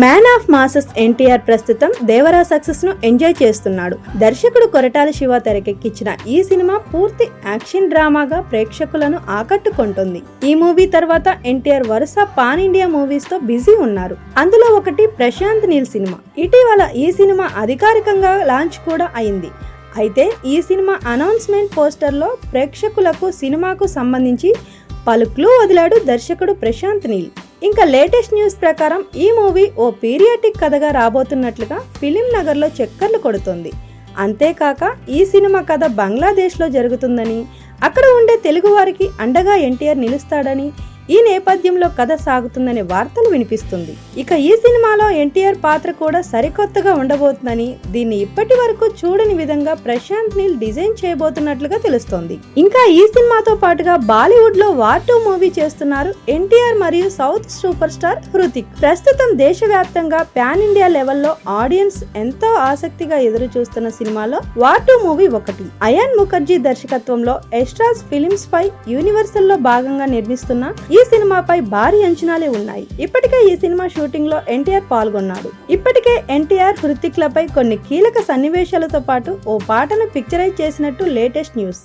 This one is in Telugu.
మ్యాన్ ఆఫ్ మాసెస్ ఎన్టీఆర్ ప్రస్తుతం దేవరా సక్సెస్ ను ఎంజాయ్ చేస్తున్నాడు. దర్శకుడు కొరటాల శివ తెరకెక్కించిన ఈ సినిమా పూర్తి యాక్షన్ డ్రామాగా ప్రేక్షకులను ఆకట్టుకుంటుంది. ఈ మూవీ తర్వాత ఎన్టీఆర్ వరుస పాన్ ఇండియా మూవీస్ తో బిజీ ఉన్నారు. అందులో ఒకటి ప్రశాంత్ నీల్ సినిమా. ఇటీవల ఈ సినిమా అధికారికంగా లాంచ్ కూడా అయింది. అయితే ఈ సినిమా అనౌన్స్మెంట్ పోస్టర్ లో ప్రేక్షకులకు సినిమాకు సంబంధించి పలు క్లూ వదిలాడు దర్శకుడు ప్రశాంత్ నీల్. ఇంకా లేటెస్ట్ న్యూస్ ప్రకారం ఈ మూవీ ఓ పీరియాటిక్ కథగా రాబోతున్నట్లుగా ఫిలిం నగర్ లో చక్కర్లు కొడుతుంది. అంతేకాక ఈ సినిమా కథ బంగ్లాదేశ్ లో జరుగుతుందని, అక్కడ ఉండే తెలుగు వారికి అండగా ఎన్టీఆర్ నిలుస్తాడని, ఈ నేపథ్యంలో కథ సాగుతుందనే వార్తలు వినిపిస్తుంది. ఇక ఈ సినిమాలో ఎన్టీఆర్ పాత్ర కూడా సరికొత్తగా ఉండబోతుందని, దీన్ని ఇప్పటి వరకు చూడని విధంగా ప్రశాంత్ నీల్ డిజైన్ చేయబోతున్నట్లుగా తెలుస్తోంది. ఇంకా ఈ సినిమాతో పాటుగా బాలీవుడ్ లో వార్ 2 మూవీ చేస్తున్నారు ఎన్టీఆర్ మరియు సౌత్ సూపర్ స్టార్ హృతిక్. ప్రస్తుతం దేశవ్యాప్తంగా పాన్ ఇండియా లెవెల్లో ఆడియన్స్ ఎంతో ఆసక్తిగా ఎదురు చూస్తున్న సినిమాలో వార్ 2 మూవీ ఒకటి. అయాన్ ముఖర్జీ దర్శకత్వంలో ఎస్ట్రాస్ ఫిలిమ్స్ పై యూనివర్సల్ లో భాగంగా నిర్మిస్తున్న ఈ సినిమాపై భారీ అంచనాలే ఉన్నాయి. ఇప్పటికే ఈ సినిమా షూటింగ్ లో ఎన్టీఆర్ పాల్గొన్నాడు. ఇప్పటికే ఎన్టీఆర్ హృతిక్ లపై కొన్ని కీలక సన్నివేశాలతో పాటు ఓ పాటను పిక్చరైజ్ చేసినట్టు లేటెస్ట్ న్యూస్.